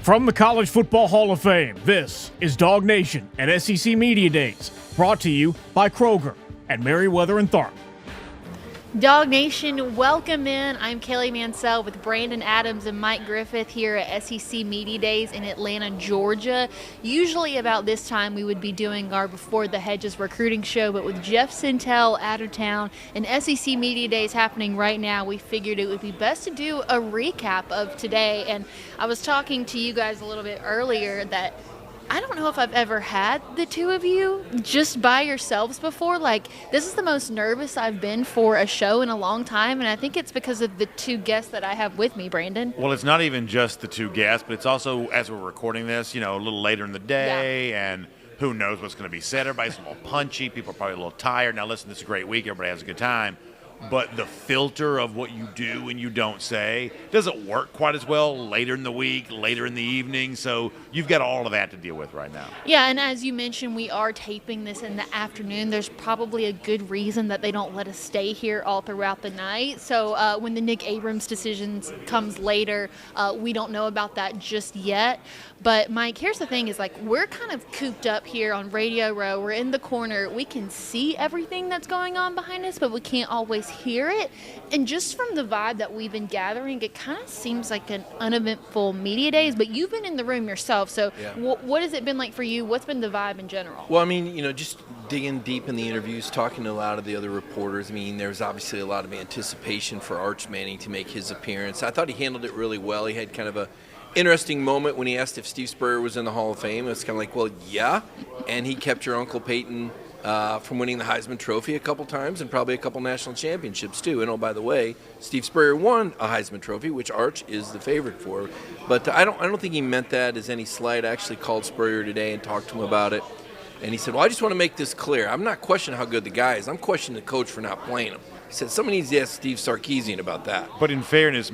From the College Football Hall of Fame, this is DawgNation and SEC Media Days, brought to you by Kroger and Merriweather and Tharp. DawgNation, welcome in. I'm Kaylee Mansell with Brandon Adams and Mike Griffith here at SEC Media Days in Atlanta, Georgia. Usually about this time we would be doing our Before the Hedges recruiting show, but with Jeff Sentell out of town and SEC Media Days happening right now, we figured it would be best to do a recap of today. And I was talking to you guys a little bit earlier that I don't know if I've ever had the two of you just by yourselves before. Like, this is the most nervous I've been for a show in a long time, and I think it's because of the two guests that I have with me, Brandon. Well, it's not even just the two guests, but it's also, as we're recording this, a little later in the day, and who knows what's going to be said. Everybody's a little punchy. People are probably a little tired. Now, listen, this is a great week. Everybody has a good time. But the filter of what you do and you don't say doesn't work quite as well later in the week, later in the evening. So you've got all of that to deal with right now. Yeah, and as you mentioned, we are taping this in the afternoon. There's probably a good reason that they don't let us stay here all throughout the night. So when the Nick Abrams decision comes later, we don't know about that just yet. But, Mike, here's the thing is, like, we're kind of cooped up here on Radio Row. We're in the corner. We can see everything that's going on behind us, but we can't always hear it. And just from the vibe that we've been gathering, it kind of seems like an uneventful media days. But you've been in the room yourself, so what has it been like for you? What's been the vibe in general? Well, I mean, just digging deep in the interviews, talking to a lot of the other reporters. I mean, there's obviously a lot of anticipation for Arch Manning to make his appearance. I thought he handled it really well. He had kind of a interesting moment when he asked if Steve Spurrier was in the Hall of Fame. It's kind of like, well, yeah. And he kept your Uncle Peyton from winning the Heisman Trophy a couple times and probably a couple national championships too. And, oh, by the way, Steve Spurrier won a Heisman Trophy, which Arch is the favorite for. But I don't think he meant that as any slight. I actually called Spurrier today and talked to him about it. And he said, well, I just want to make this clear. I'm not questioning how good the guy is. I'm questioning the coach for not playing him. He said, somebody needs to ask Steve Sarkisian about that. But in fairness,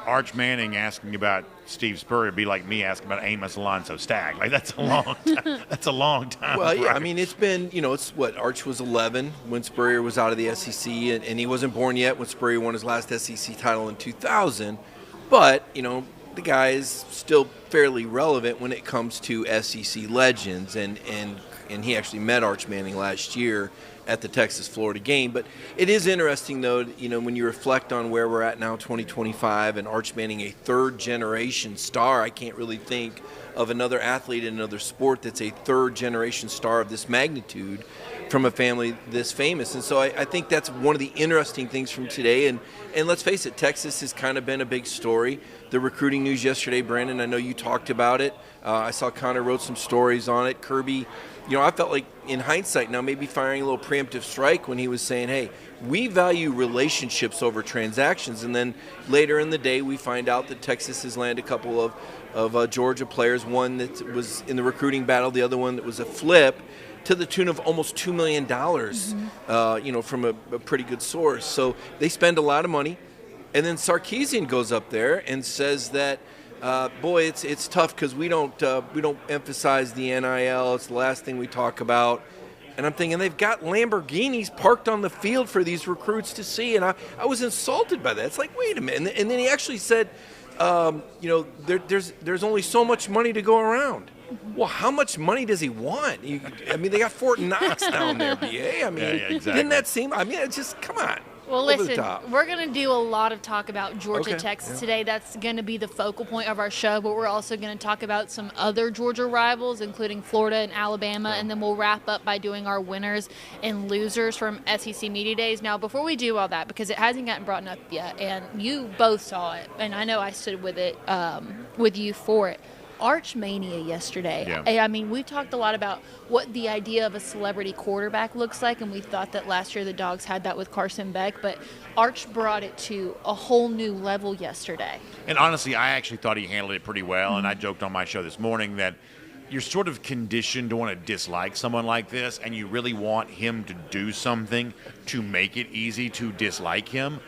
Arch Manning asking about Steve Spurrier would be like me asking about Amos Alonso Stagg. Like, that's a long time. That's a long time. Well, yeah, I mean, it's been, it's what, Arch was 11 when Spurrier was out of the SEC, and he wasn't born yet when Spurrier won his last SEC title in 2000. But, the guy is still fairly relevant when it comes to SEC legends, and he actually met Arch Manning last year at the Texas-Florida game. But it is interesting, though, when you reflect on where we're at now, 2025, and Arch Manning, a third-generation star. I can't really think of another athlete in another sport that's a third-generation star of this magnitude from a family this famous. And so I think that's one of the interesting things from today. And let's face it, Texas has kind of been a big story. The recruiting news yesterday, Brandon, I know you talked about it. I saw Connor wrote some stories on it. Kirby, I felt like in hindsight now maybe firing a little preemptive strike when he was saying, hey, we value relationships over transactions. And then later in the day we find out that Texas has landed a couple of Georgia players, one that was in the recruiting battle, the other one that was a flip, to the tune of almost $2 million, from a pretty good source. So they spend a lot of money. And then Sarkisian goes up there and says that, boy, it's tough because we don't emphasize the NIL. It's the last thing we talk about. And I'm thinking they've got Lamborghinis parked on the field for these recruits to see. And I was insulted by that. It's like, wait a minute. And then he actually said, there's only so much money to go around. Well, how much money does he want? They got Fort Knox down there, BA. Exactly. Didn't that seem? It's just, come on. Well, listen, we're going to do a lot of talk about Georgia, Texas today. That's going to be the focal point of our show, but we're also going to talk about some other Georgia rivals, including Florida and Alabama, and then we'll wrap up by doing our winners and losers from SEC Media Days. Now, before we do all that, because it hasn't gotten brought up yet, and you both saw it, and I know I stood with it, with you for it. Arch Mania yesterday. Yeah. We talked a lot about what the idea of a celebrity quarterback looks like, and we thought that last year the Dogs had that with Carson Beck, but Arch brought it to a whole new level yesterday. And honestly, I actually thought he handled it pretty well, and I joked on my show this morning that you're sort of conditioned to want to dislike someone like this, and you really want him to do something to make it easy to dislike him.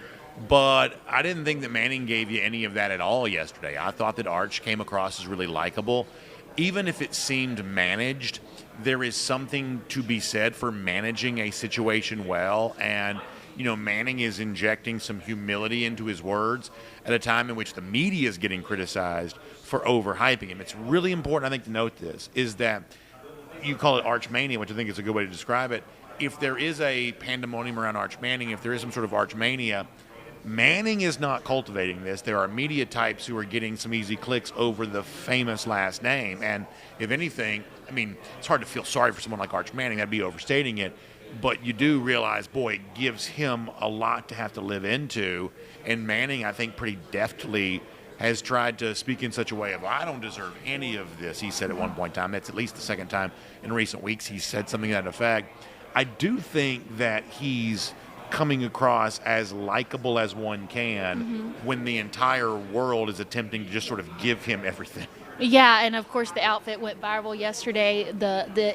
But I didn't think that Manning gave you any of that at all yesterday. I thought that Arch came across as really likable. Even if it seemed managed, there is something to be said for managing a situation well. And Manning is injecting some humility into his words at a time in which the media is getting criticized for overhyping him. It's really important, I think, to note this, is that you call it Arch Mania, which I think is a good way to describe it. If there is a pandemonium around Arch Manning, if there is some sort of Arch Mania, Manning is not cultivating this. There are media types who are getting some easy clicks over the famous last name. And if anything, I mean, it's hard to feel sorry for someone like Arch Manning. That'd be overstating it. But you do realize, boy, it gives him a lot to have to live into. And Manning, I think, pretty deftly has tried to speak in such a way of, I don't deserve any of this, he said at one point in time. That's at least the second time in recent weeks he's said something to that effect. I do think that he's coming across as likable as one can when the entire world is attempting to just sort of give him everything. Yeah, and of course the outfit went viral yesterday.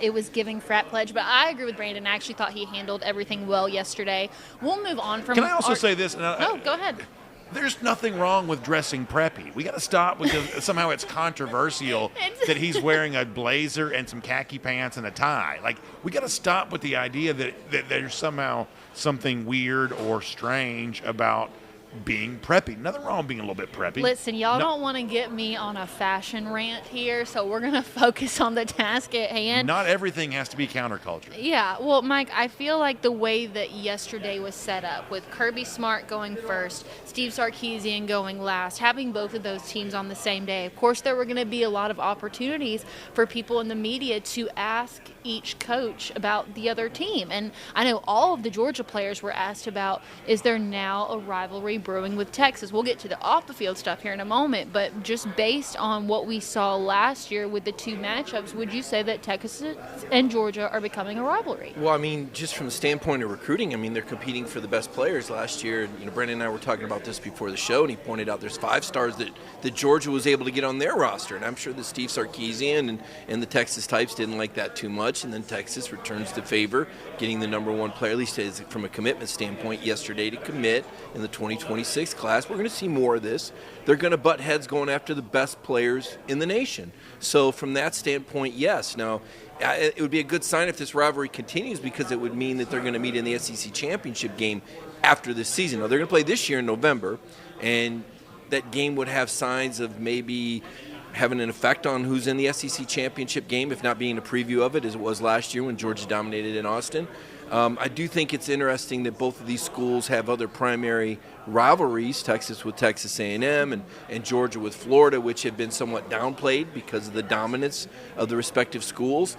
It was giving frat pledge, but I agree with Brandon. I actually thought he handled everything well yesterday. We'll move on from. Can I also say this? Oh, go ahead. There's nothing wrong with dressing preppy. We got to stop because somehow it's controversial that he's wearing a blazer and some khaki pants and a tie. Like, we got to stop with the idea that there's somehow something weird or strange about being preppy. Nothing wrong with being a little bit preppy. Listen, y'all don't want to get me on a fashion rant here, so we're going to focus on the task at hand. Not everything has to be counterculture. Yeah, well, Mike, I feel like the way that yesterday was set up with Kirby Smart going first, Steve Sarkisian going last, having both of those teams on the same day, of course there were going to be a lot of opportunities for people in the media to ask each coach about the other team. And I know all of the Georgia players were asked about, is there now a rivalry brewing with Texas? We'll get to the off-the-field stuff here in a moment, but just based on what we saw last year with the two matchups, would you say that Texas and Georgia are becoming a rivalry? Well, I mean, just from the standpoint of recruiting, I mean, they're competing for the best players last year. You know, Brandon and I were talking about this before the show, and he pointed out there's 5 stars that Georgia was able to get on their roster, and I'm sure that Steve Sarkisian and the Texas types didn't like that too much, and then Texas returns the favor, getting the number 1 player, at least from a commitment standpoint, yesterday to commit in the 2026 class. We're going to see more of this. They're going to butt heads going after the best players in the nation. So from that standpoint, yes. Now, it would be a good sign if this rivalry continues, because it would mean that they're going to meet in the SEC championship game after this season. Now, they're going to play this year in November, and that game would have signs of maybe having an effect on who's in the SEC championship game, if not being a preview of it, as it was last year when Georgia dominated in Austin. I do think it's interesting that both of these schools have other primary rivalries, Texas with Texas A&M and Georgia with Florida, which have been somewhat downplayed because of the dominance of the respective schools.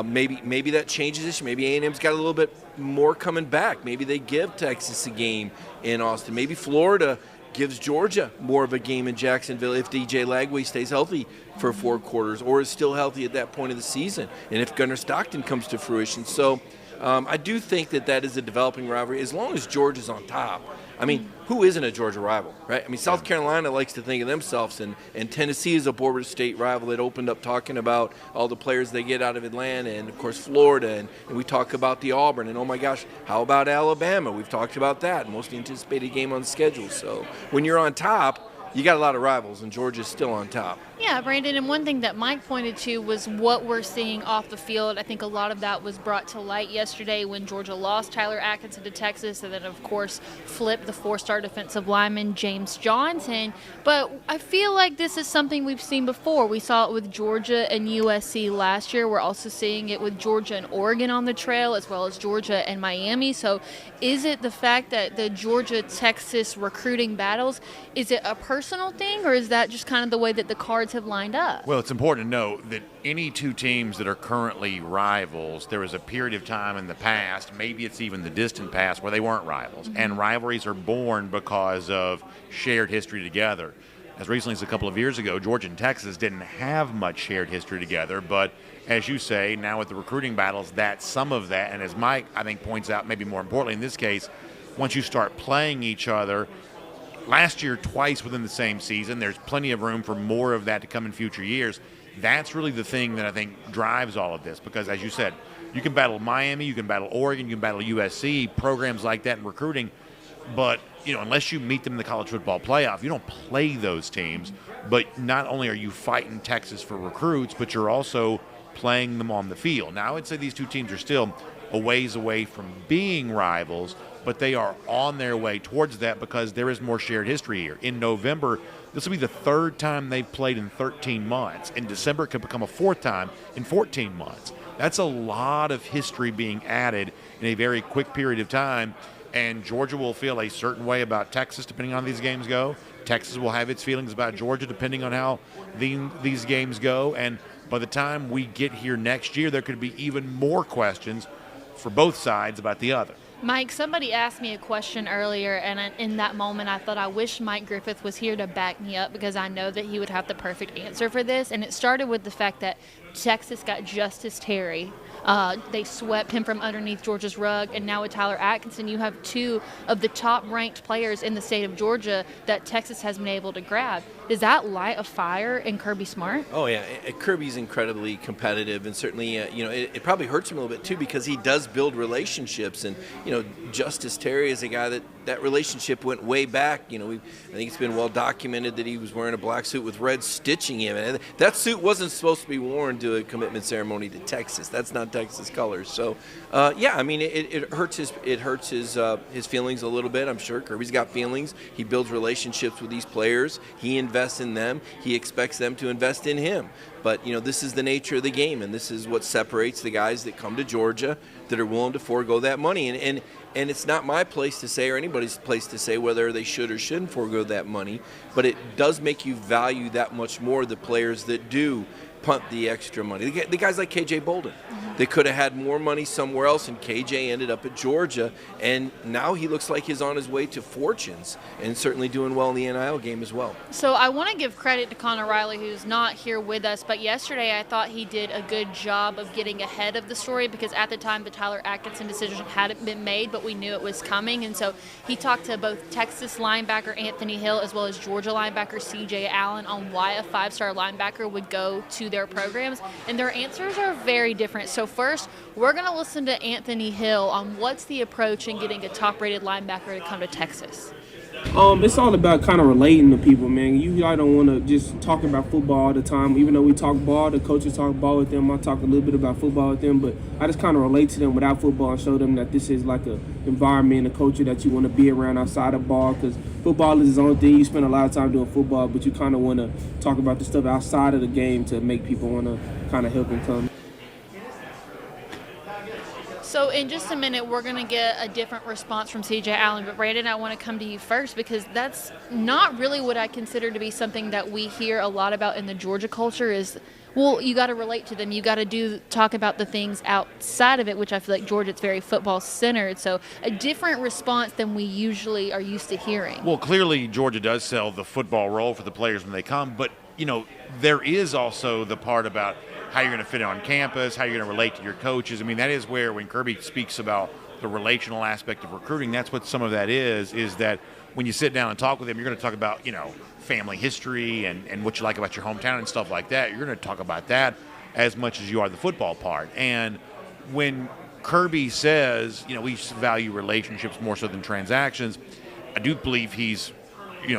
Maybe that changes this. Maybe A&M's got a little bit more coming back. Maybe they give Texas a game in Austin. Maybe Florida gives Georgia more of a game in Jacksonville if DJ Lagway stays healthy for 4 quarters or is still healthy at that point of the season, and if Gunnar Stockton comes to fruition. So I do think that is a developing rivalry as long as Georgia's on top. I mean, who isn't a Georgia rival, right? I mean, South Carolina likes to think of themselves, and Tennessee is a border state rival that opened up talking about all the players they get out of Atlanta, and, of course, Florida, and we talk about the Auburn, and, oh, my gosh, how about Alabama? We've talked about that, most anticipated game on schedule. So when you're on top, you got a lot of rivals, and Georgia's still on top. Yeah, Brandon, and one thing that Mike pointed to was what we're seeing off the field. I think a lot of that was brought to light yesterday when Georgia lost Tyler Atkinson to Texas, and then, of course, flipped the 4-star defensive lineman James Johnson. But I feel like this is something we've seen before. We saw it with Georgia and USC last year. We're also seeing it with Georgia and Oregon on the trail, as well as Georgia and Miami. So is it the fact that the Georgia-Texas recruiting battles, is it a personal thing, or is that just kind of the way that the cards have lined up? Well, it's important to note that any two teams that are currently rivals, there was a period of time in the past, maybe it's even the distant past, where they weren't rivals. And rivalries are born because of shared history together. As recently as a couple of years ago, Georgia and Texas didn't have much shared history together, but as you say, now with the recruiting battles, that's some of that. And as Mike, I think, points out, maybe more importantly in this case, once you start playing each other, last year twice within the same season, there's plenty of room for more of that to come in future years. That's really the thing that I think drives all of this, because as you said, you can battle Miami, you can battle Oregon, you can battle USC, programs like that in recruiting, but unless you meet them in the college football playoff, you don't play those teams. But not only are you fighting Texas for recruits, but you're also playing them on the field. Now, I would say these two teams are still a ways away from being rivals, but they are on their way towards that because there is more shared history here. In November, this will be the third time they've played in 13 months. In December, it could become a fourth time in 14 months. That's a lot of history being added in a very quick period of time, and Georgia will feel a certain way about Texas depending on how these games go. Texas will have its feelings about Georgia depending on how these games go, and by the time we get here next year, there could be even more questions for both sides about the other. Mike, somebody asked me a question earlier, and in that moment I thought I wish Mike Griffith was here to back me up because I know that he would have the perfect answer for this. And it started with the fact that Texas got Justice Terry. They swept him from underneath Georgia's rug, and now with Tyler Atkinson, you have two of the top-ranked players in the state of Georgia that Texas has been able to grab. Does that light a fire in Kirby Smart? Oh, yeah. Kirby's incredibly competitive, and certainly, it probably hurts him a little bit, too, because he does build relationships. And, Justice Terry is a guy that relationship went way back. I think it's been well documented that he was wearing a black suit with red stitching in it. And that suit wasn't supposed to be worn to a commitment ceremony to Texas. That's not Texas colors. So, it hurts his feelings a little bit, I'm sure. Kirby's got feelings. He builds relationships with these players. He invests in them. He expects them to invest in him. But, this is the nature of the game, and this is what separates the guys that come to Georgia that are willing to forego that money. And it's not my place to say, or anybody's place to say, whether they should or shouldn't forego that money, but it does make you value that much more the players that do punt the extra money. The guys like KJ Bolden, they could have had more money somewhere else, and KJ ended up at Georgia, and now he looks like he's on his way to fortunes and certainly doing well in the NIL game as well. So I want to give credit to Connor Riley, who's not here with us, but yesterday I thought he did a good job of getting ahead of the story because at the time the Tyler Atkinson decision hadn't been made, but we knew it was coming, and so he talked to both Texas linebacker Anthony Hill as well as Georgia linebacker CJ Allen on why a five-star linebacker would go to their programs, and their answers are very different. So first, we're going to listen to Anthony Hill on what's the approach in getting a top-rated linebacker to come to Texas. It's all about kind of relating to people, man. I don't want to just talk about football all the time. Even though we talk ball, the coaches talk ball with them. I talk a little bit about football with them, but I just kind of relate to them without football and show them that this is like a environment, a culture that you want to be around outside of ball, because football is its own thing. You spend a lot of time doing football, but you kind of want to talk about the stuff outside of the game to make people want to kind of help them come. So in just a minute, we're going to get a different response from CJ Allen. But Brandon, I want to come to you first because that's not really what I consider to be something that we hear a lot about in the Georgia culture is, well, you got to relate to them. You got to talk about the things outside of it, which I feel like Georgia, it's very football-centered. So a different response than we usually are used to hearing. Well, clearly Georgia does sell the football role for the players when they come, but, there is also the part about how you're going to fit on campus, how you're going to relate to your coaches. I mean, that is where when Kirby speaks about the relational aspect of recruiting, that's what some of that is that when you sit down and talk with them, you're going to talk about, family history and what you like about your hometown and stuff like that. You're going to talk about that as much as you are the football part. And when Kirby says, we value relationships more so than transactions, I do believe he's,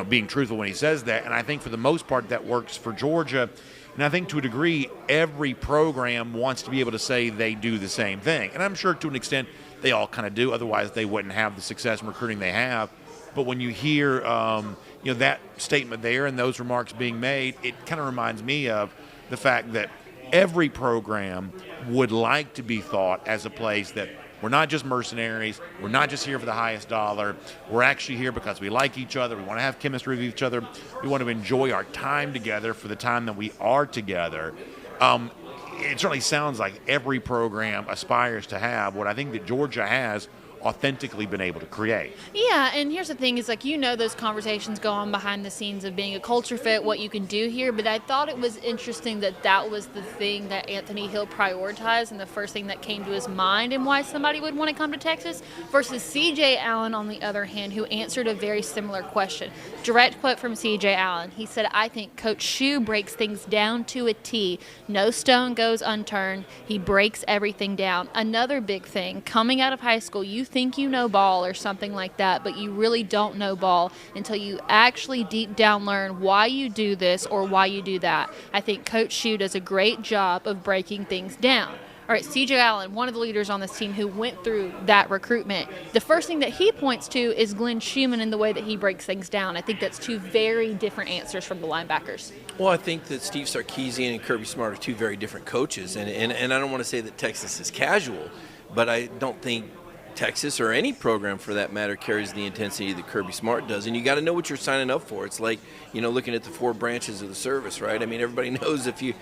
being truthful when he says that. And I think for the most part that works for Georgia. And I think to a degree, every program wants to be able to say they do the same thing. And I'm sure to an extent they all kind of do. Otherwise, they wouldn't have the success in recruiting they have. But when you hear, that statement there and those remarks being made, it kind of reminds me of the fact that every program would like to be thought as a place that we're not just mercenaries. We're not just here for the highest dollar. We're actually here because we like each other. We want to have chemistry with each other. We want to enjoy our time together for the time that we are together. It certainly sounds like every program aspires to have what I think that Georgia has authentically been able to create. Yeah, and here's the thing is those conversations go on behind the scenes of being a culture fit, what you can do here, but I thought it was interesting that was the thing that Anthony Hill prioritized and the first thing that came to his mind and why somebody would want to come to Texas versus CJ Allen on the other hand, who answered a very similar question. Direct quote from CJ Allen. He said, "I think Coach Shue breaks things down to a T. No stone goes unturned. He breaks everything down." Another big thing, coming out of high school, you think you know ball or something like that, but you really don't know ball until you actually deep down learn why you do this or why you do that. I think Coach Shue does a great job of breaking things down. all right, C.J. Allen, one of the leaders on this team who went through that recruitment, the first thing that he points to is Glenn Schumann and the way that he breaks things down. I think that's two very different answers from the linebackers. Well, I think that Steve Sarkisian and Kirby Smart are two very different coaches, and I don't want to say that Texas is casual, but I don't think Texas, or any program for that matter, carries the intensity that Kirby Smart does. And you got to know what you're signing up for. It's like, looking at the 4 branches of the service, right? I mean, everybody knows if you're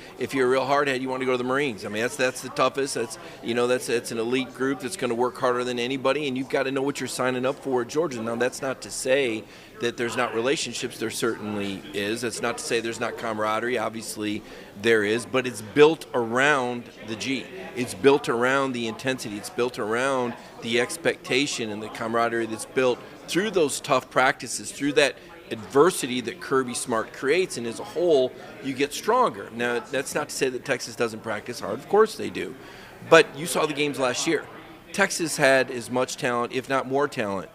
a real hardhead, you want to go to the Marines. I mean, that's the toughest. That's an elite group that's going to work harder than anybody, and you've got to know what you're signing up for at Georgia. Now, that's not to say that there's not relationships. There certainly is. That's not to say there's not camaraderie. Obviously, there is, but it's built around the G. It's built around the intensity. It's built around the expectation and the camaraderie that's built through those tough practices, through that adversity that Kirby Smart creates, and as a whole, you get stronger. Now, that's not to say that Texas doesn't practice hard. Of course they do. But you saw the games last year. Texas had as much talent, if not more talent,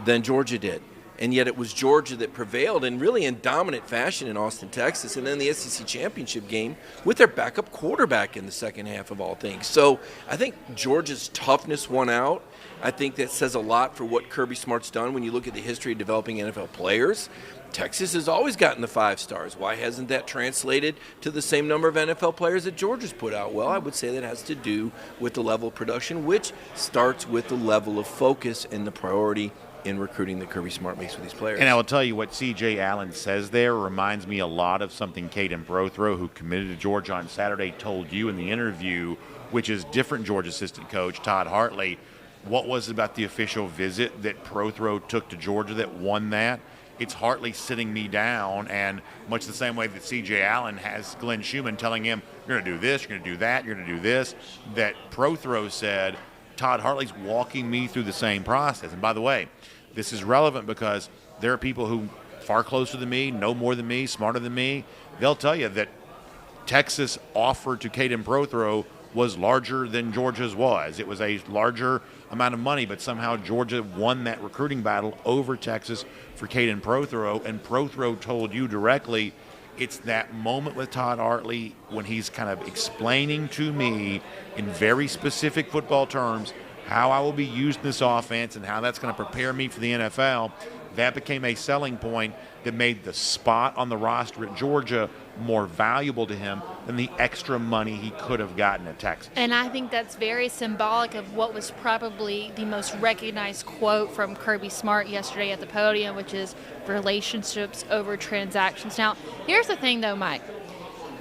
than Georgia did. And yet it was Georgia that prevailed, and really in dominant fashion in Austin, Texas, and then the SEC championship game with their backup quarterback in the second half of all things. So I think Georgia's toughness won out. I think that says a lot for what Kirby Smart's done when you look at the history of developing NFL players. Texas has always gotten the 5 stars. Why hasn't that translated to the same number of NFL players that Georgia's put out? Well, I would say that has to do with the level of production, which starts with the level of focus and the priority in recruiting that Kirby Smart makes with these players. And I will tell you what C.J. Allen says there reminds me a lot of something Caden Prothro, who committed to Georgia on Saturday, told you in the interview, which is different Georgia assistant coach Todd Hartley. What was it about the official visit that Prothro took to Georgia that won that? It's Hartley sitting me down, and much the same way that C.J. Allen has Glenn Schumann telling him, you're going to do this, you're going to do that, you're going to do this, that Prothro said, Todd Hartley's walking me through the same process. And by the way, this is relevant because there are people who far closer than me, know more than me, smarter than me. They'll tell you that Texas' offer to Caden Prothro was larger than Georgia's was. It was a larger amount of money, but somehow Georgia won that recruiting battle over Texas for Caden Prothro, and Prothro told you directly it's that moment with Todd Hartley when he's kind of explaining to me in very specific football terms how I will be used in this offense and how that's going to prepare me for the NFL. That became a selling point that made the spot on the roster at Georgia more valuable to him than the extra money he could have gotten at Texas. And I think that's very symbolic of what was probably the most recognized quote from Kirby Smart yesterday at the podium, which is relationships over transactions. Now, here's the thing, though, Mike.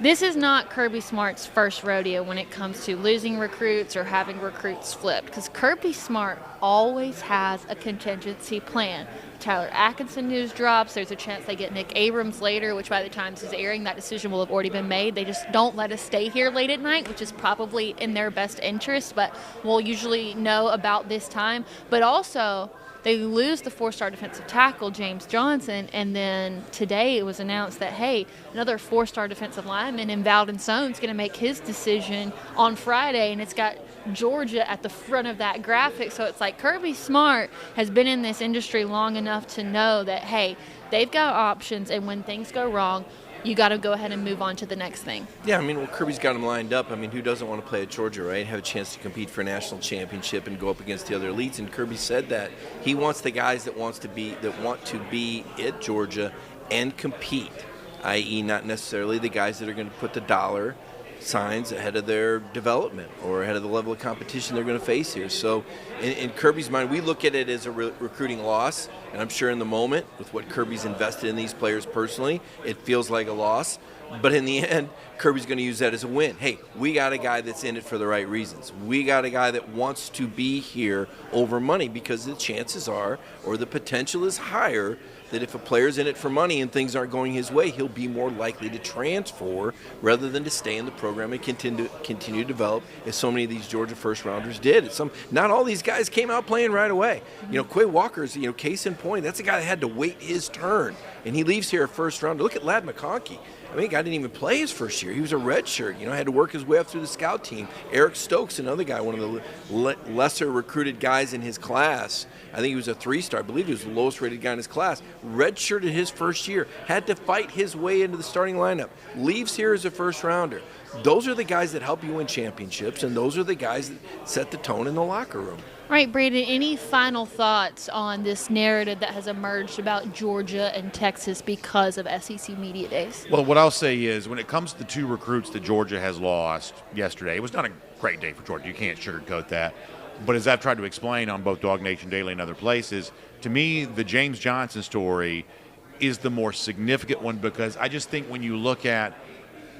This is not Kirby Smart's first rodeo when it comes to losing recruits or having recruits flipped, because Kirby Smart always has a contingency plan. Tyler Atkinson news drops. There's a chance they get Nick Abrams later, which by the time this is airing, that decision will have already been made. They just don't let us stay here late at night, which is probably in their best interest, but we'll usually know about this time. But also, they lose the 4-star defensive tackle, James Johnson, and then today it was announced that, hey, another 4-star defensive lineman in Valdon Sohn's going to make his decision on Friday, and it's got Georgia at the front of that graphic. So it's like Kirby Smart has been in this industry long enough to know that, hey, they've got options, and when things go wrong, you got to go ahead and move on to the next thing. Yeah, I mean, well, Kirby's got them lined up. I mean, who doesn't want to play at Georgia, right? Have a chance to compete for a national championship and go up against the other elites. And Kirby said that he wants the guys that want to be at Georgia and compete, i.e., not necessarily the guys that are going to put the dollar signs ahead of their development or ahead of the level of competition they're going to face here. So in Kirby's mind, we look at it as a recruiting loss, and I'm sure in the moment, with what Kirby's invested in these players personally, it feels like a loss. But in the end, Kirby's going to use that as a win. Hey, we got a guy that's in it for the right reasons. We got a guy that wants to be here over money, because the chances are, or the potential is higher, that if a player's in it for money and things aren't going his way, he'll be more likely to transfer rather than to stay in the program and continue to develop, as so many of these Georgia first-rounders did. Not all these guys came out playing right away. Quay Walker's, case in point, that's a guy that had to wait his turn, and he leaves here a first-rounder. Look at Ladd McConkey. I mean, the guy didn't even play his first year. He was a redshirt. Had to work his way up through the scout team. Eric Stokes, another guy, one of the lesser recruited guys in his class. I think he was a 3-star. I believe he was the lowest rated guy in his class. Redshirted his first year. Had to fight his way into the starting lineup. Leaves here as a first rounder. Those are the guys that help you win championships, and those are the guys that set the tone in the locker room. All right, Brandon, any final thoughts on this narrative that has emerged about Georgia and Texas because of SEC Media Days? Well, what I'll say is when it comes to the 2 recruits that Georgia has lost yesterday, it was not a great day for Georgia. You can't sugarcoat that. But as I've tried to explain on both DawgNation Daily and other places, to me, the James Johnson story is the more significant one because I just think when you look at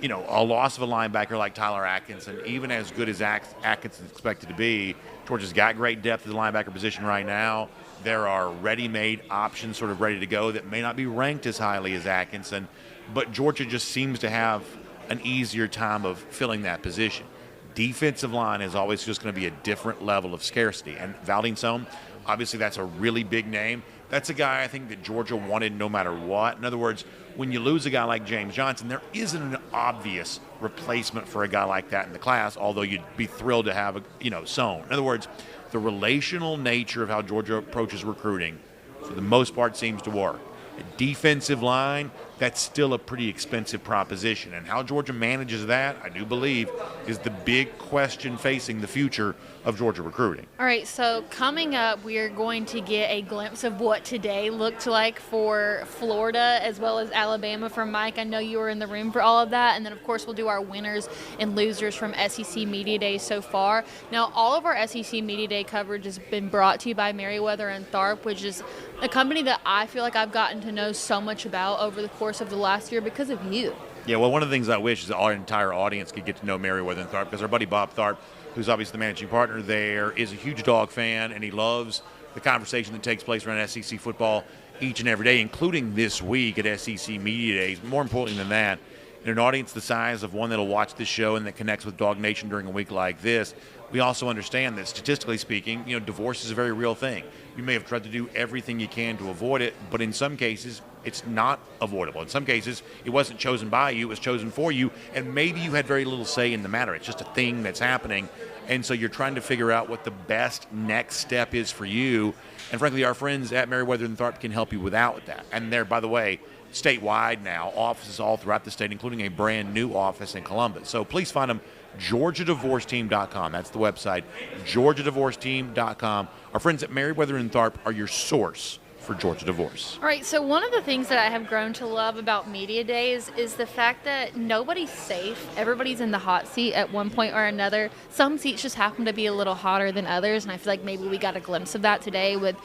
a loss of a linebacker like Tyler Atkinson, even as good as Atkinson's expected to be, Georgia's got great depth at the linebacker position right now. There are ready-made options sort of ready to go that may not be ranked as highly as Atkinson, but Georgia just seems to have an easier time of filling that position. Defensive line is always just going to be a different level of scarcity. And Valdine Sohn, obviously that's a really big name. That's a guy I think that Georgia wanted no matter what. In other words, when you lose a guy like James Johnson, there isn't an obvious replacement for a guy like that in the class, although you'd be thrilled to have Sohn. In other words, the relational nature of how Georgia approaches recruiting, for the most part, seems to work. A defensive line, that's still a pretty expensive proposition. And how Georgia manages that, I do believe, is the big question facing the future of Georgia recruiting. All right, so coming up, we are going to get a glimpse of what today looked like for Florida as well as Alabama from Mike. I know you were in the room for all of that. And then, of course, we'll do our winners and losers from SEC Media Day so far. Now, all of our SEC Media Day coverage has been brought to you by Merriweather and Tharp, which is a company that I feel like I've gotten to know so much about over the course of the last year because of you. Yeah, well, one of the things I wish is that our entire audience could get to know Merriweather and Tharp because our buddy Bob Tharp, who's obviously the managing partner there, is a huge dog fan, and he loves the conversation that takes place around SEC football each and every day, including this week at SEC Media Days. More importantly than that, in an audience the size of one that'll watch this show and that connects with DawgNation during a week like this, we also understand that statistically speaking, divorce is a very real thing. You may have tried to do everything you can to avoid it, but in some cases, it's not avoidable. In some cases, it wasn't chosen by you, it was chosen for you, and maybe you had very little say in the matter. It's just a thing that's happening, and so you're trying to figure out what the best next step is for you. And frankly, our friends at Merriweather and Tharp can help you without that. And they're, by the way, statewide now, offices all throughout the state, including a brand new office in Columbus. So please find them, GeorgiaDivorceTeam.com. That's the website, GeorgiaDivorceTeam.com. Our friends at Merriweather and Tharp are your source for Georgia divorce. All right, so one of the things that I have grown to love about Media Days is the fact that nobody's safe. Everybody's in the hot seat at one point or another. Some seats just happen to be a little hotter than others, and I feel like maybe we got a glimpse of that today with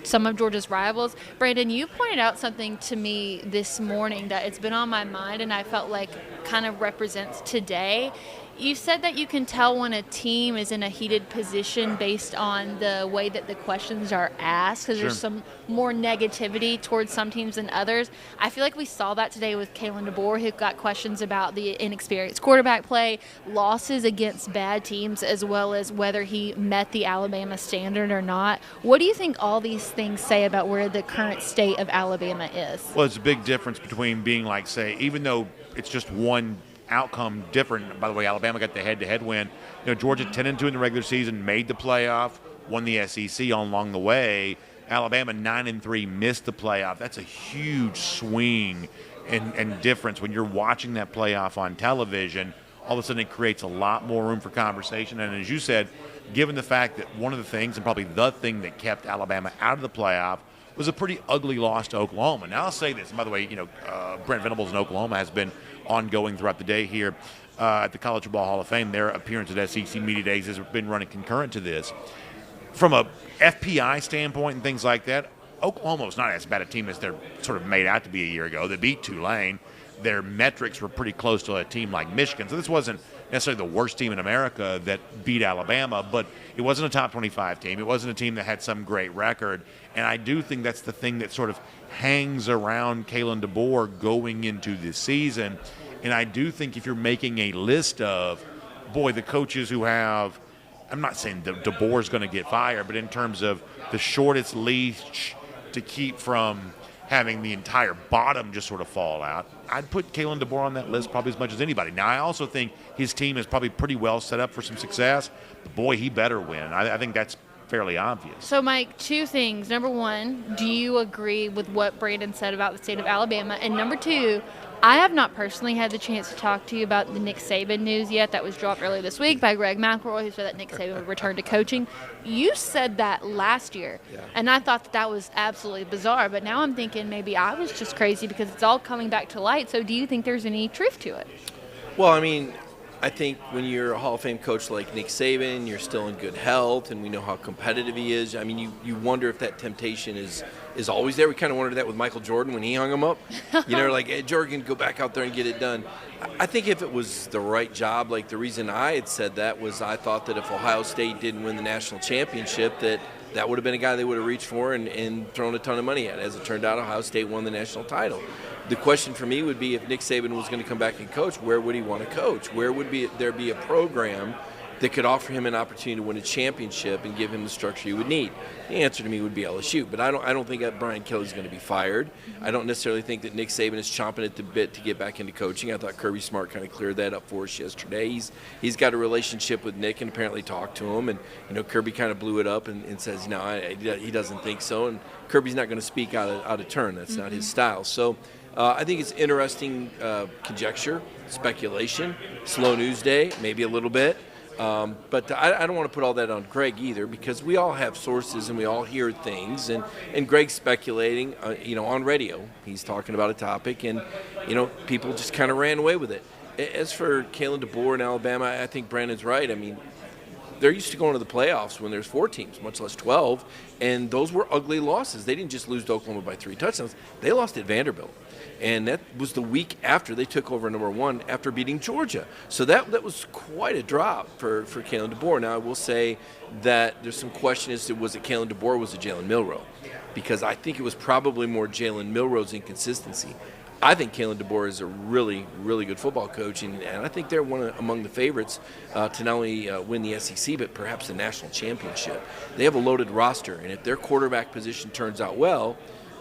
some of Georgia's rivals. Brandon, you pointed out something to me this morning that it's been on my mind and I felt like kind of represents today. You said that you can tell when a team is in a heated position based on the way that the questions are asked, because there's some more negativity towards some teams than others. I feel like we saw that today with Kaylee DeBoer, who got questions about the inexperienced quarterback play, losses against bad teams, as well as whether he met the Alabama standard or not. What do you think all these things say about where the current state of Alabama is? Well, it's a big difference between being like, say, even though it's just one outcome different. By the way, Alabama got the head-to-head win. Georgia 10-2 in the regular season, made the playoff, won the SEC along the way. Alabama 9-3 missed the playoff. That's a huge swing and difference when you're watching that playoff on television. All of a sudden, it creates a lot more room for conversation. And as you said, given the fact that one of the things, and probably the thing that kept Alabama out of the playoff, was a pretty ugly loss to Oklahoma. Now, I'll say this, and by the way, Brent Venables in Oklahoma has been ongoing throughout the day here at the College Football Hall of Fame. Their appearance at SEC Media Days has been running concurrent to this. From a FPI standpoint and things like that, Oklahoma was not as bad a team as they're sort of made out to be a year ago. They beat Tulane. Their metrics were pretty close to a team like Michigan. So this wasn't necessarily the worst team in America that beat Alabama, but it wasn't a top 25 team. It wasn't a team that had some great record. And I do think that's the thing that sort of hangs around Kaylee DeBoer going into this season. And I do think if you're making a list of, the coaches who have, I'm not saying DeBoer's going to get fired, but in terms of the shortest leash to keep from having the entire bottom just sort of fall out. I'd put Kalen DeBoer on that list probably as much as anybody. Now, I also think his team is probably pretty well set up for some success. But boy, he better win. I think that's fairly obvious. So, Mike, two things. Number one, do you agree with what Brandon said about the state of Alabama? And number two, I have not personally had the chance to talk to you about the Nick Saban news yet. That was dropped earlier this week by Greg McElroy, who said that Nick Saban would return to coaching. You said that last year, and I thought that was absolutely bizarre. But now I'm thinking maybe I was just crazy because it's all coming back to light. So do you think there's any truth to it? Well, I mean, I think when you're a Hall of Fame coach like Nick Saban, you're still in good health, and we know how competitive he is. I mean, you wonder if that temptation is always there. We kind of wondered that with Michael Jordan when he hung him up. You know, like, hey, Jordan, go back out there and get it done. I think if it was the right job, like the reason I had said that was I thought that if Ohio State didn't win the national championship, that would have been a guy they would have reached for and thrown a ton of money at. As it turned out, Ohio State won the national title. The question for me would be if Nick Saban was going to come back and coach, where would he want to coach? Where would there be a program that could offer him an opportunity to win a championship and give him the structure he would need? The answer to me would be LSU, but I don't think that Brian Kelly's going to be fired. I don't necessarily think that Nick Saban is chomping at the bit to get back into coaching. I thought Kirby Smart kind of cleared that up for us yesterday. He's got a relationship with Nick and apparently talked to him, and Kirby kind of blew it up and says he doesn't think so, and Kirby's not going to speak out of turn. That's not his style. So I think it's interesting conjecture, speculation, slow news day, maybe a little bit. But I don't want to put all that on Greg either, because we all have sources and we all hear things. And Greg's speculating, on radio. He's talking about a topic, and, people just kind of ran away with it. As for Kalen DeBoer in Alabama, I think Brandon's right. I mean, they're used to going to the playoffs when there's 4 teams, much less 12, and those were ugly losses. They didn't just lose to Oklahoma by 3 touchdowns. They lost at Vanderbilt. And that was the week after they took over number 1 after beating Georgia. So that was quite a drop for Kalen DeBoer. Now, I will say that there's some question as to was it Kalen DeBoer or was it Jalen Milroe? Because I think it was probably more Jalen Milroe's inconsistency. I think Kalen DeBoer is a really, really good football coach, and I think they're among the favorites to not only win the SEC, but perhaps the national championship. They have a loaded roster, and if their quarterback position turns out well,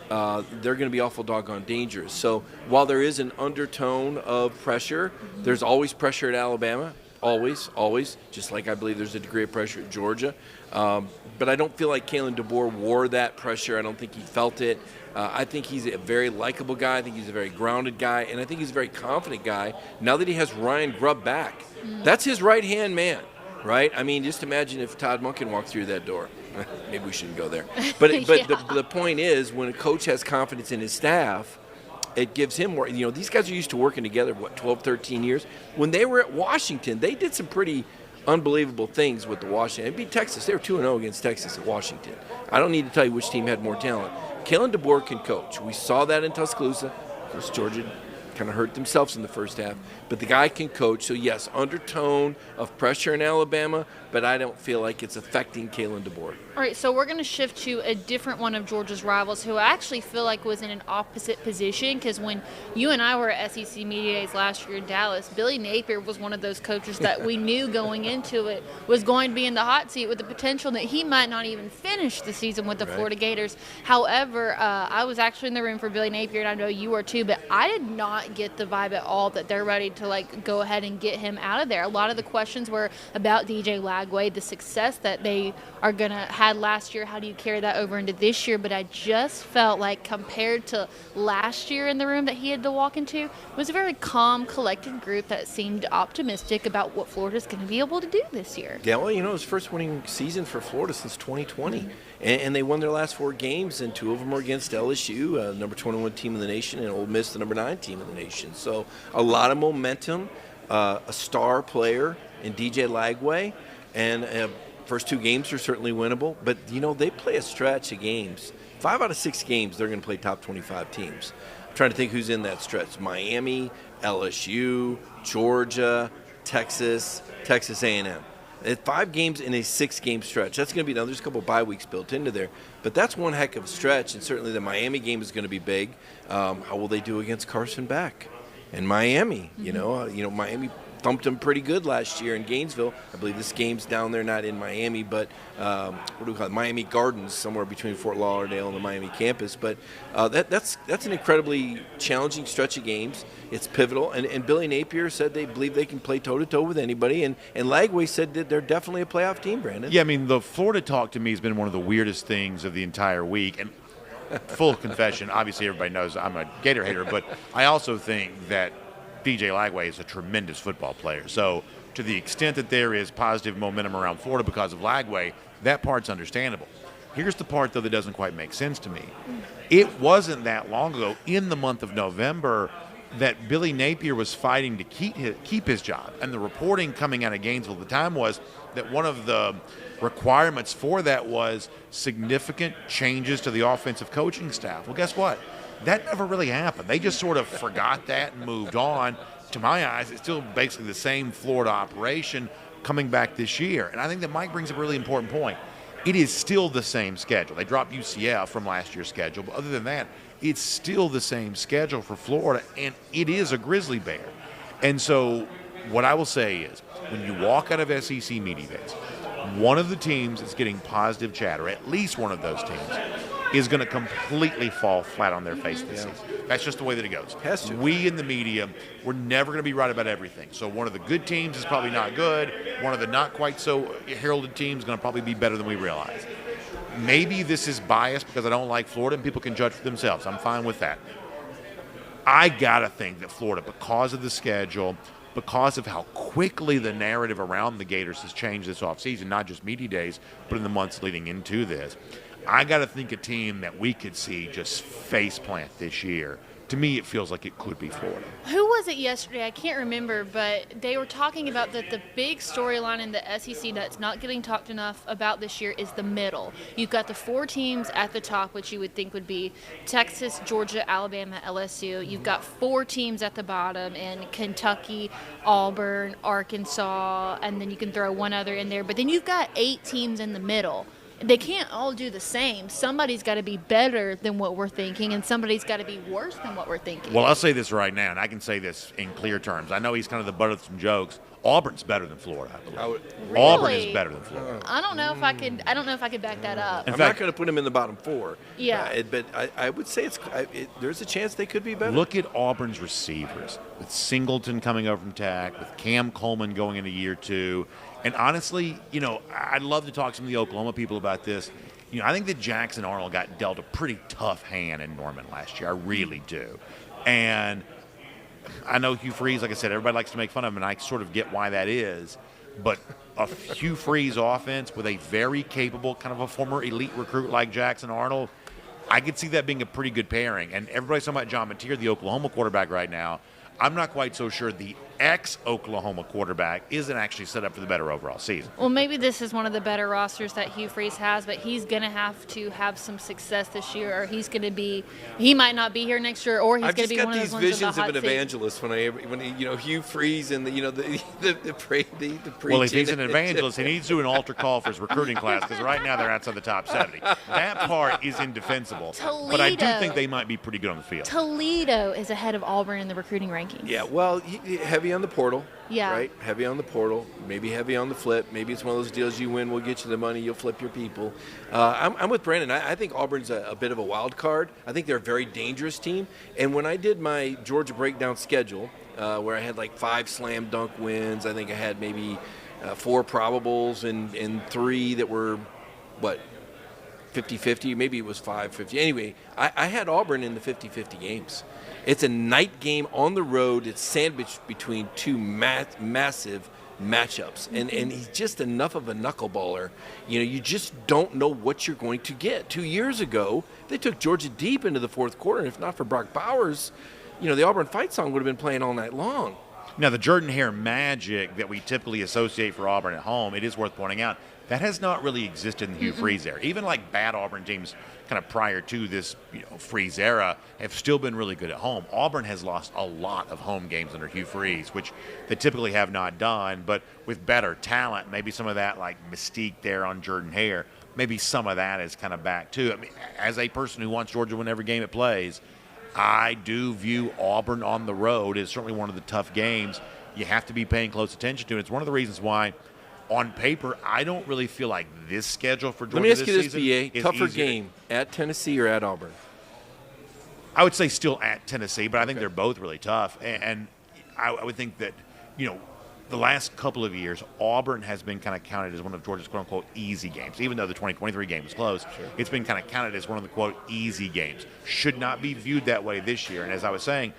they're going to be awful doggone dangerous. So while there is an undertone of pressure, there's always pressure at Alabama, always, just like I believe there's a degree of pressure at Georgia. But I don't feel like Kalen DeBoer wore that pressure. I don't think he felt it. I think he's a very likable guy. I think he's a very grounded guy, and I think he's a very confident guy now that he has Ryan Grubb back. That's his right-hand man, right? I mean, just imagine if Todd Monken walked through that door. Maybe we shouldn't go there. But the point is, when a coach has confidence in his staff, it gives him more. These guys are used to working together, 12, 13 years. When they were at Washington, they did some pretty unbelievable things with the Washington. It beat Texas. They were 2-0 against Texas at Washington. I don't need to tell you which team had more talent. Kalen DeBoer can coach. We saw that in Tuscaloosa. Of course, Georgia kind of hurt themselves in the first half. But the guy can coach. So, yes, undertone of pressure in Alabama, but I don't feel like it's affecting Kalen DeBoer. All right, so we're going to shift to a different one of Georgia's rivals who I actually feel like was in an opposite position, because when you and I were at SEC Media Days last year in Dallas, Billy Napier was one of those coaches that we knew going into it was going to be in the hot seat with the potential that he might not even finish the season with the Florida Gators. However, I was actually in the room for Billy Napier, and I know you were too, but I did not get the vibe at all that they're ready to go ahead and get him out of there. A lot of the questions were about DJ Lagway, the success that they are going to had last year. How do you carry that over into this year? But I just felt like compared to last year in the room that he had to walk into, it was a very calm, collected group that seemed optimistic about what Florida's going to be able to do this year. Yeah, well, it was first winning season for Florida since 2020. And they won their last 4 games, and 2 of them were against LSU, number 21 team in the nation, and Ole Miss, the number 9 team in the nation. So a lot of momentum, a star player in DJ Lagway, and first 2 games are certainly winnable. But, they play a stretch of games. 5 out of 6 games, they're going to play top 25 teams. I'm trying to think who's in that stretch. Miami, LSU, Georgia, Texas A&M. 5 games in a 6-game stretch. That's going to be, now there's a couple of bye weeks built into there, but that's one heck of a stretch, and certainly the Miami game is going to be big. How will they do against Carson Beck and Miami? Miami thumped them pretty good last year in Gainesville. I believe this game's down there, not in Miami, but what do we call it? Miami Gardens, somewhere between Fort Lauderdale and the Miami campus. But that's an incredibly challenging stretch of games. It's pivotal. And Billy Napier said they believe they can play toe-to-toe with anybody. And Lagway said that they're definitely a playoff team, Brandon. Yeah, I mean, the Florida talk to me has been one of the weirdest things of the entire week. And full confession, obviously everybody knows I'm a Gator hater, but I also think that DJ Lagway is a tremendous football player. So to the extent that there is positive momentum around Florida because of Lagway, that part's understandable. Here's the part, though, that doesn't quite make sense to me. It wasn't that long ago, in the month of November, that Billy Napier was fighting to keep his job. And the reporting coming out of Gainesville at the time was that one of the requirements for that was significant changes to the offensive coaching staff. Well, guess what? That never really happened. They just sort of forgot that and moved on. To my eyes, it's still basically the same Florida operation coming back this year. And I think that Mike brings up a really important point. It is still the same schedule. They dropped UCF from last year's schedule, but other than that, it's still the same schedule for Florida, and it is a grizzly bear. And so what I will say is, when you walk out of SEC Media Days, one of the teams that's getting positive chatter, at least one of those teams, is going to completely fall flat on their face this season. That's just the way that it goes. Has to. We in the media, we're never going to be right about everything. So one of the good teams is probably not good. One of the not quite so heralded teams is going to probably be better than we realize. Maybe this is biased because I don't like Florida and people can judge for themselves. I'm fine with that. I got to think that Florida, because of the schedule, because of how quickly the narrative around the Gators has changed this offseason, not just media days, but in the months leading into this, I got to think a team that we could see just face plant this year. To me, it feels like it could be Florida. Who was it yesterday? I can't remember, but they were talking about that the big storyline in the SEC that's not getting talked enough about this year is the middle. You've got the 4 teams at the top, which you would think would be Texas, Georgia, Alabama, LSU. You've got 4 teams at the bottom in Kentucky, Auburn, Arkansas, and then you can throw one other in there. But then you've got 8 teams in the middle. They can't all do the same. Somebody's got to be better than what we're thinking, and somebody's got to be worse than what we're thinking. Well, I'll say this right now, and I can say this in clear terms. I know he's kind of the butt of some jokes. Auburn's better than Florida, I believe. Really? Auburn is better than Florida. I don't know if I could. I don't know if I could back that up. I'm not going to put him in the bottom 4. Yeah. But I would say there's a chance they could be better. Look at Auburn's receivers, with Singleton coming over from Tech, with Cam Coleman going into year 2. And honestly, I'd love to talk to some of the Oklahoma people about this. I think that Jackson Arnold got dealt a pretty tough hand in Norman last year. I really do. And I know Hugh Freeze, like I said, everybody likes to make fun of him, and I sort of get why that is. But a Hugh Freeze offense with a very capable, kind of a former elite recruit like Jackson Arnold, I could see that being a pretty good pairing. And everybody's talking about John Mateer, the Oklahoma quarterback right now. I'm not quite so sure the ex-Oklahoma quarterback isn't actually set up for the better overall season. Well, maybe this is one of the better rosters that Hugh Freeze has, but he's going to have some success this year, or he might not be here next year, or he's going to be one of those ones with the hot seat. I've just got these visions of an evangelist when Hugh Freeze and the preaching. Well, if he's an evangelist, he needs to do an altar call for his recruiting class, because right now they're outside the top 70. That part is indefensible. But I do think they might be pretty good on the field. Toledo is ahead of Auburn in the recruiting rankings. Yeah, well, heavy on the portal. Yeah. Right? Heavy on the portal. Maybe heavy on the flip. Maybe it's one of those deals you win, we'll get you the money, you'll flip your people. I'm with Brandon. I think Auburn's a bit of a wild card. I think they're a very dangerous team. And when I did my Georgia breakdown schedule, where I had like 5 slam dunk wins, I think I had maybe 4 probables and 3 that were, 50-50? Maybe it was 5-50. Anyway, I had Auburn in the 50-50 games. It's a night game on the road. It's sandwiched between 2 massive matchups. And he's just enough of a knuckleballer. You just don't know what you're going to get. 2 years ago, they took Georgia deep into the 4th quarter. And if not for Brock Bowers, the Auburn fight song would have been playing all night long. Now, the Jordan Hare magic that we typically associate for Auburn at home, it is worth pointing out, that has not really existed in the Hugh Freeze era. Even like bad Auburn teams kind of prior to this Freeze era have still been really good at home. Auburn has lost a lot of home games under Hugh Freeze, which they typically have not done. But with better talent, maybe some of that like mystique there on Jordan Hare, maybe some of that is kind of back too. I mean, as a person who wants Georgia to win every game it plays, I do view Auburn on the road as certainly one of the tough games. you have to be paying close attention to. And it's one of the reasons why, on paper, I don't really feel like this schedule for Georgia Let me ask you this, season BA. is Tougher easier. game, at Tennessee or at Auburn? I would say still at Tennessee, but I think they're both really tough. And I would think that, the last couple of years, Auburn has been kind of counted as one of Georgia's quote-unquote easy games. Even though the 2023 game was close, it's been kind of counted as one of the, quote, easy games. Should not be viewed that way this year. And as I was saying,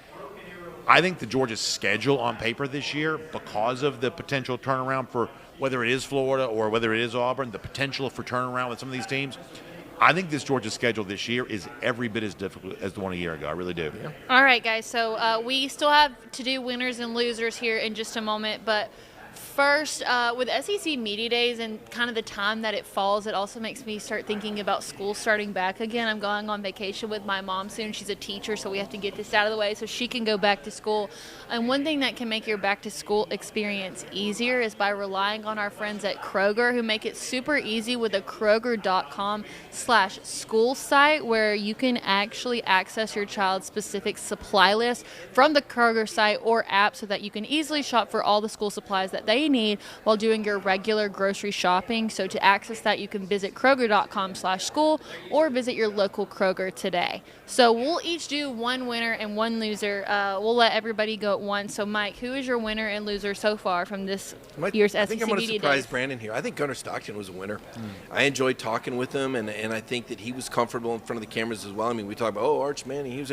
I think the Georgia's schedule on paper this year, because of the potential turnaround for whether it is Florida or whether it is Auburn, the potential for turnaround with some of these teams, I think this Georgia schedule this year is every bit as difficult as the one a year ago. I really do. Yeah. All right, guys. So we still have to do winners and losers here in just a moment. But first, with SEC Media Days and kind of the time that it falls, it also makes me start thinking about school starting back again. I'm going on vacation with my mom soon. She's a teacher, so we have to get this out of the way so she can go back to school. And one thing that can make your back-to-school experience easier is by relying on our friends at Kroger, who make it super easy with a Kroger.com/school site where you can actually access your child's specific supply list from the Kroger site or app so that you can easily shop for all the school supplies that they need while doing your regular grocery shopping. So to access that, you can visit Kroger.com/school or visit your local Kroger today. So we'll each do one winner and one loser. We'll let everybody go at once. So Mike, who is your winner and loser so far from this year's SEC Media Days? I think I'm going to surprise Brandon here. I think Gunnar Stockton was a winner. I enjoyed talking with him, and I think that he was comfortable in front of the cameras as well. I mean, we talk about, Arch Manning,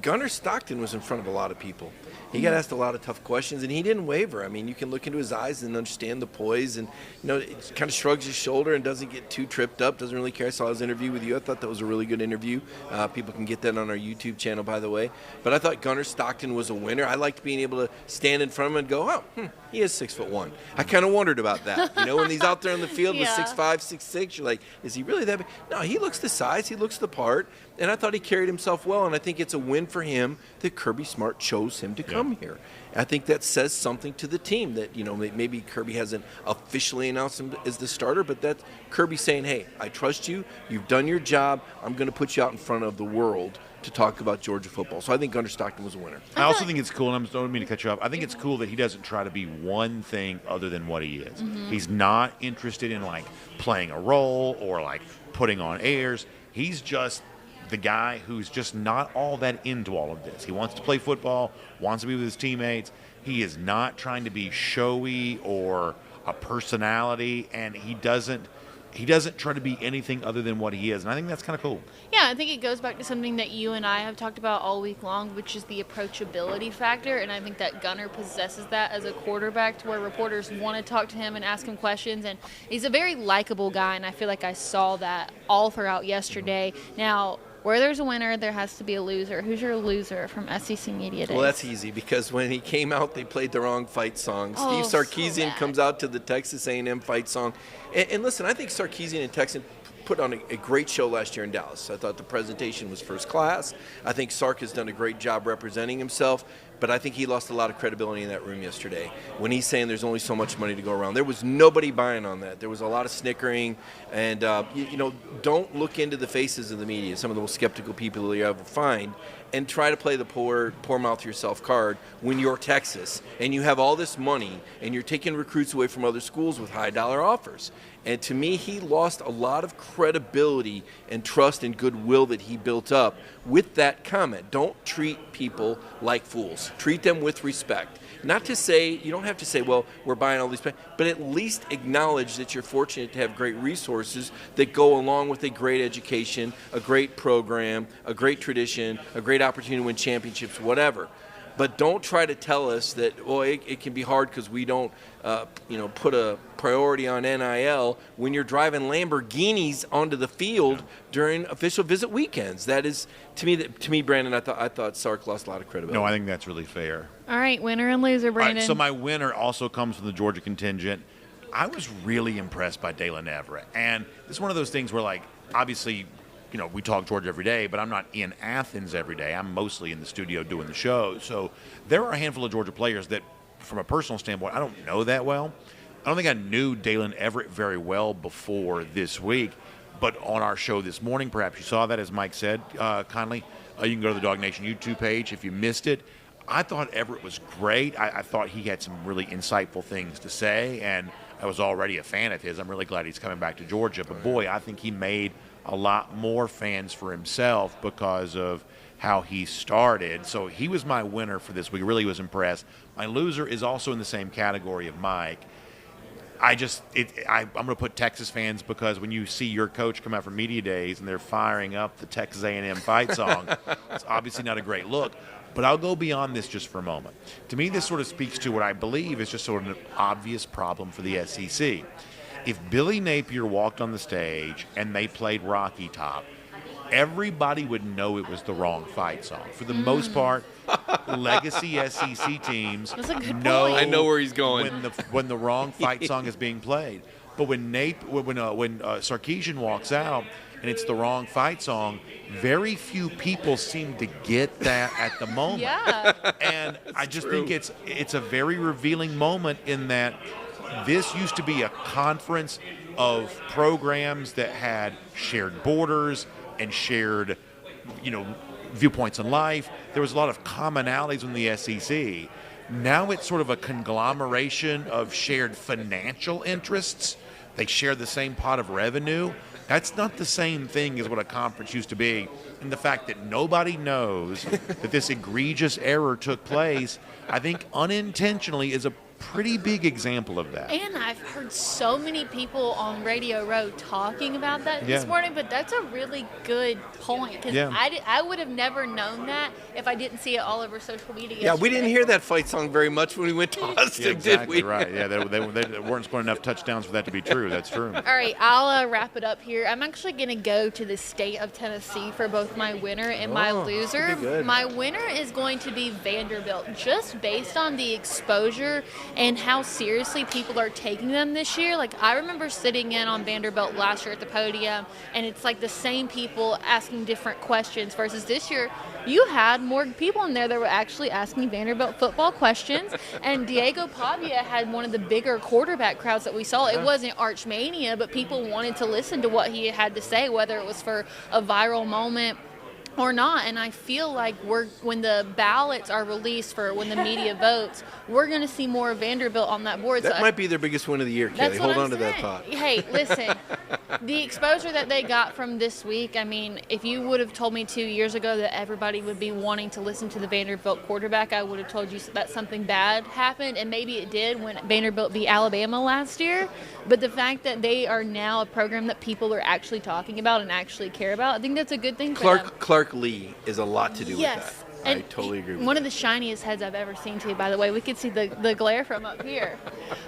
Gunnar Stockton was in front of a lot of people. He got asked a lot of tough questions, and he didn't waver. I mean, you can look into his eyes and understand the poise, and it kind of shrugs his shoulder and doesn't get too tripped up, doesn't really care. I saw his interview with you. I thought that was a really good interview. People can get that on our YouTube channel, by the way. But I thought Gunnar Stockton was a winner. I liked being able to stand in front of him and go, he is 6'1". I kind of wondered about that. When he's out there on the field with 6'5", 6'6", you're like, is he really that big? No, he looks the size. He looks the part. And I thought he carried himself well, and I think it's a win for him that Kirby Smart chose him to come here. I think that says something to the team that, maybe Kirby hasn't officially announced him as the starter, but that's Kirby saying, hey, I trust you. You've done your job. I'm going to put you out in front of the world to talk about Georgia football. So I think Gunnar Stockton was a winner. I also think it's cool, and I don't mean to cut you off, I think it's cool that he doesn't try to be one thing other than what he is. Mm-hmm. He's not interested in, playing a role or, putting on airs. He's just the guy who's just not all that into all of this. He wants to play football, wants to be with his teammates. He is not trying to be showy or a personality, and he doesn't try to be anything other than what he is, and I think that's kind of cool. Yeah, I think it goes back to something that you and I have talked about all week long, which is the approachability factor, and I think that Gunnar possesses that as a quarterback to where reporters want to talk to him and ask him questions, and he's a very likable guy, and I feel like I saw that all throughout yesterday. Now, where there's a winner, there has to be a loser. Who's your loser from SEC Media Days? Well, that's easy because when he came out, they played the wrong fight song. Steve Sarkisian comes out to the Texas A&M fight song. And listen, I think Sarkisian and Texan put on a great show last year in Dallas. I thought the presentation was first class. I think Sark has done a great job representing himself, but I think he lost a lot of credibility in that room yesterday when he's saying there's only so much money to go around. There was nobody buying on that. There was a lot of snickering, and don't look into the faces of the media, some of the most skeptical people you ever find, and try to play the poor mouth yourself card when you're Texas and you have all this money and you're taking recruits away from other schools with high dollar offers. And to me, he lost a lot of credibility and trust and goodwill that he built up with that comment. Don't treat people like fools. Treat them with respect. Not to say, you don't have to say, well, we're buying all these, but at least acknowledge that you're fortunate to have great resources that go along with a great education, a great program, a great tradition, a great opportunity to win championships, whatever. But don't try to tell us that, it can be hard because we don't, put a priority on NIL when you're driving Lamborghinis onto the field during official visit weekends. That is, to me, Brandon, I thought Sark lost a lot of credibility. No, I think that's really fair. All right, winner and loser, Brandon. All right, so my winner also comes from the Georgia contingent. I was really impressed by Dalen Everett. And it's one of those things where, obviously, we talk Georgia every day, but I'm not in Athens every day. I'm mostly in the studio doing the show. So there are a handful of Georgia players that, from a personal standpoint, I don't know that well. I don't think I knew Dalen Everett very well before this week. But on our show this morning, perhaps you saw that, as Mike said kindly. You can go to the DawgNation YouTube page if you missed it. I thought Everett was great. I thought he had some really insightful things to say, and I was already a fan of his. I'm really glad he's coming back to Georgia. But, boy, I think he made a lot more fans for himself because of how he started. So he was my winner for this week. Really was impressed. My loser is also in the same category of Mike. I'm going to put Texas fans because when you see your coach come out for media days and they're firing up the Texas A&M fight song, it's obviously not a great look. But I'll go beyond this just for a moment. To me, this sort of speaks to what I believe is just sort of an obvious problem for the SEC. If Billy Napier walked on the stage and they played Rocky Top, everybody would know it was the wrong fight song. For the most part, legacy SEC teams know. I know where he's going. When the wrong fight song is being played. But when Sarkisian walks out and it's the wrong fight song, very few people seem to get that at the moment. Yeah. And I just think it's a very revealing moment in that this used to be a conference of programs that had shared borders and shared, viewpoints in life. There was a lot of commonalities in the SEC. Now it's sort of a conglomeration of shared financial interests. They share the same pot of revenue. That's not the same thing as what a conference used to be. And the fact that nobody knows that this egregious error took place, I think unintentionally is a pretty big example of that. And I've heard so many people on Radio Row talking about that this morning, but that's a really good point because I would have never known that if I didn't see it all over social media. Yeah, we didn't hear that fight song very much when we went to Austin, exactly did we? Right. Yeah, they weren't scoring enough touchdowns for that to be true. That's true. All right, I'll wrap it up here. I'm actually going to go to the state of Tennessee for both my winner and my loser. My winner is going to be Vanderbilt, just based on the exposure and how seriously people are taking them this year. Like, I remember sitting in on Vanderbilt last year at the podium, and it's like the same people asking different questions versus this year. You had more people in there that were actually asking Vanderbilt football questions, and Diego Pavia had one of the bigger quarterback crowds that we saw. It wasn't Arch Mania, but people wanted to listen to what he had to say, whether it was for a viral moment or not. And I feel like when the ballots are released for when the media votes, we're going to see more of Vanderbilt on that board. That might be their biggest win of the year, Kaylee. Hold on to that thought. Hey, listen, the exposure that they got from this week, I mean, if you would have told me 2 years ago that everybody would be wanting to listen to the Vanderbilt quarterback, I would have told you that something bad happened, and maybe it did when Vanderbilt beat Alabama last year. But the fact that they are now a program that people are actually talking about and actually care about, I think that's a good thing for them. Clark Lee is a lot to do with that. And I totally agree with one of the shiniest heads I've ever seen, too, by the way. We could see the glare from up here.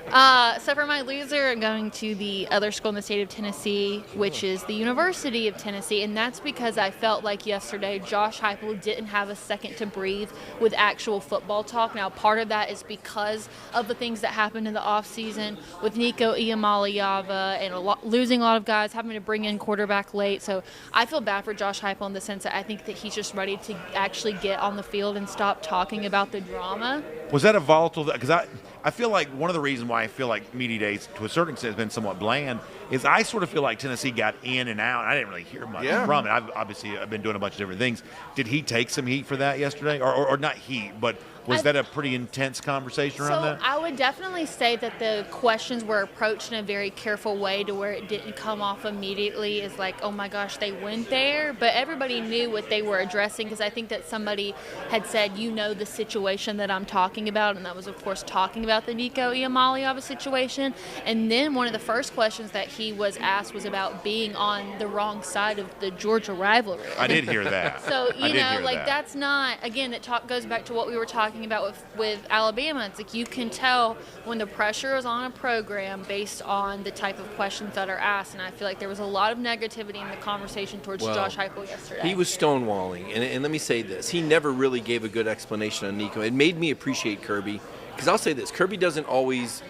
So for my loser, I'm going to the other school in the state of Tennessee, which is the University of Tennessee. And that's because I felt like yesterday Josh Heupel didn't have a second to breathe with actual football talk. Now, part of that is because of the things that happened in the offseason with Nico Iamaleava and losing a lot of guys, having to bring in quarterback late. So I feel bad for Josh Heupel in the sense that I think that he's just ready to actually get on the field and stop talking about the drama. Was that a volatile? Because I feel like one of the reasons why I feel like media days to a certain extent has been somewhat bland is I sort of feel like Tennessee got in and out. I didn't really hear much from it. I've been doing a bunch of different things. Did he take some heat for that yesterday, or not heat, but was that a pretty intense conversation around that? I would definitely say that the questions were approached in a very careful way to where it didn't come off immediately as like, oh my gosh, they went there. But everybody knew what they were addressing because I think that somebody had said, the situation that I'm talking about. And that was, of course, talking about the Nico Iamaleava situation. And then one of the first questions that he was asked was about being on the wrong side of the Georgia rivalry. I did hear that. So, that's not, again, it goes back to what we were talking about with Alabama. It's like you can tell when the pressure is on a program based on the type of questions that are asked, and I feel like there was a lot of negativity in the conversation towards Josh Heupel yesterday. He was stonewalling, and let me say this. He never really gave a good explanation on Nico. It made me appreciate Kirby, because I'll say this. Kirby doesn't always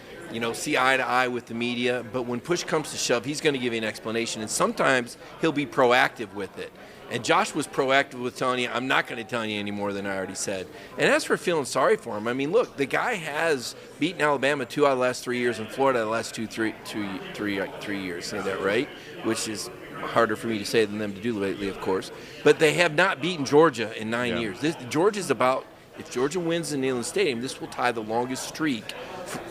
see eye to eye with the media, but when push comes to shove, he's going to give you an explanation, and sometimes he'll be proactive with it. And Josh was proactive with telling you, I'm not going to tell you any more than I already said. And as for feeling sorry for him, I mean, look, the guy has beaten Alabama 2 out of the last 3 years and Florida the last 3 years. Say that right? Which is harder for me to say than them to do lately, of course. But they have not beaten Georgia in 9 years. Georgia's about If Georgia wins in Neyland Stadium, this will tie the longest streak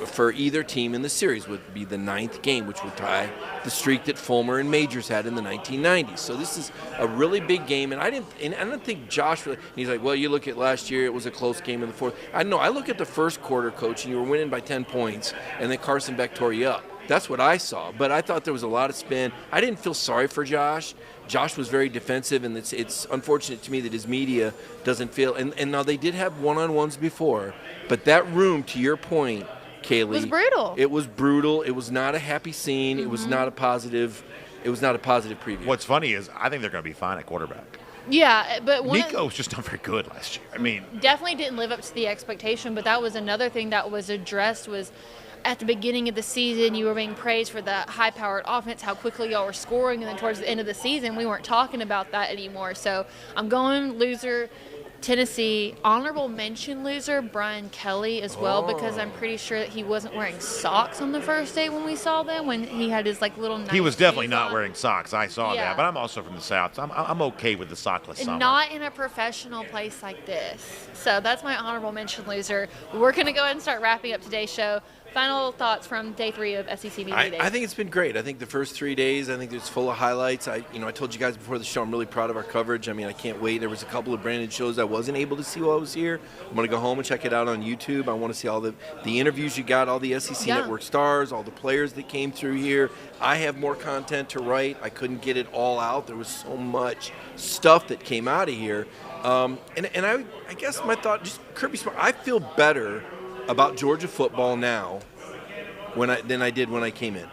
for either team in the series. Would be the 9th game, which would tie the streak that Fulmer and Majors had in the 1990s. So this is a really big game, and I don't think Josh really. He's like, well, you look at last year; it was a close game in the fourth. I know. I look at the first quarter, Coach, and you were winning by 10 points, and then Carson Beck tore you up. That's what I saw. But I thought there was a lot of spin. I didn't feel sorry for Josh. Josh was very defensive, and it's unfortunate to me that his media doesn't feel. And now they did have one-on-ones before, but that room, to your point, Kaylee, was brutal. It was brutal. It was not a happy scene. Mm-hmm. It was not a positive. It was not a positive preview. What's funny is I think they're going to be fine at quarterback. Yeah, but Nico was just not very good last year. I mean, definitely didn't live up to the expectation. But that was another thing that was addressed was. At the beginning of the season, you were being praised for the high-powered offense, how quickly y'all were scoring, and then towards the end of the season, we weren't talking about that anymore. So I'm going loser, Tennessee. Honorable mention loser, Brian Kelly as well, because I'm pretty sure that he wasn't wearing socks on the first day when we saw them, when he had his little nice he was definitely shoes not on. wearing socks. I saw Yeah. that, but I'm also from the South, so I'm okay with the sockless summer. Not in a professional place like this. So that's my honorable mention loser. We're going to go ahead and start wrapping up today's show. Final thoughts from day 3 of SEC Media Days. I think it's been great. I think the first 3 days, I think it's full of highlights. I told you guys before the show, I'm really proud of our coverage. I mean, I can't wait. There was a couple of Brandon shows I wasn't able to see while I was here. I'm going to go home and check it out on YouTube. I want to see all the interviews you got, all the SEC Network stars, all the players that came through here. I have more content to write. I couldn't get it all out. There was so much stuff that came out of here. And I guess my thought, just Kirby Smart, I feel better about Georgia football now than I did when I came in.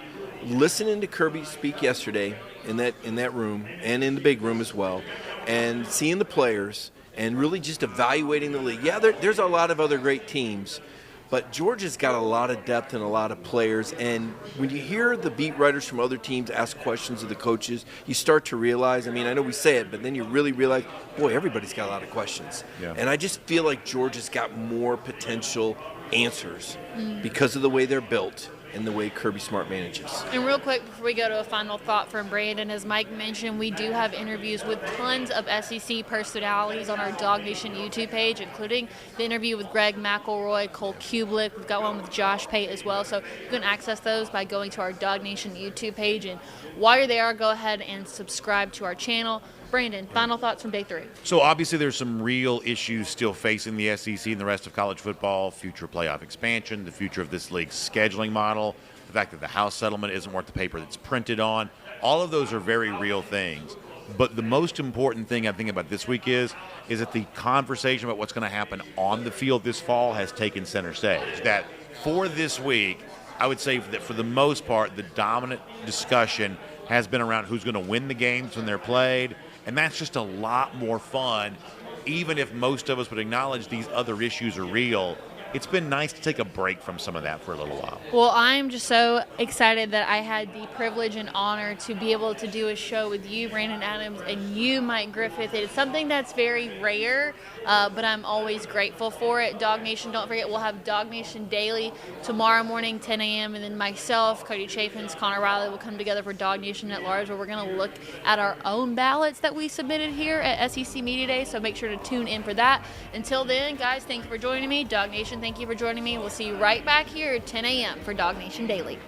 Listening to Kirby speak yesterday in that room and in the big room as well, and seeing the players and really just evaluating the league. Yeah, there's a lot of other great teams, but Georgia's got a lot of depth and a lot of players. And when you hear the beat writers from other teams ask questions of the coaches, you start to realize, I mean, I know we say it, but then you really realize, boy, everybody's got a lot of questions. Yeah. And I just feel like Georgia's got more potential answers because of the way they're built and the way Kirby Smart manages. And real quick, before we go to a final thought from Brandon, as Mike mentioned, we do have interviews with tons of SEC personalities on our DawgNation YouTube page, including the interview with Greg McElroy, Cole Kubelik. We've got one with Josh Pate as well. So you can access those by going to our DawgNation YouTube page. And while you're there, go ahead and subscribe to our channel. Brandon, final thoughts from day 3. So obviously there's some real issues still facing the SEC and the rest of college football, future playoff expansion, the future of this league's scheduling model, the fact that the House settlement isn't worth the paper that's printed on. All of those are very real things. But the most important thing I think about this week is that the conversation about what's going to happen on the field this fall has taken center stage. That for this week, I would say that for the most part, the dominant discussion has been around who's going to win the games when they're played. And that's just a lot more fun, even if most of us would acknowledge these other issues are real. It's been nice to take a break from some of that for a little while. Well, I'm just so excited that I had the privilege and honor to be able to do a show with you, Brandon Adams, and you, Mike Griffith. It's something that's very rare, but I'm always grateful for it. DawgNation, don't forget, we'll have DawgNation Daily tomorrow morning, 10 a.m., and then myself, Cody Chaffins, Connor Riley will come together for DawgNation at Large, where we're going to look at our own ballots that we submitted here at SEC Media Day, so make sure to tune in for that. Until then, guys, thank you for joining me. DawgNation, thank you for joining me. We'll see you right back here at 10 a.m. for DawgNation Daily.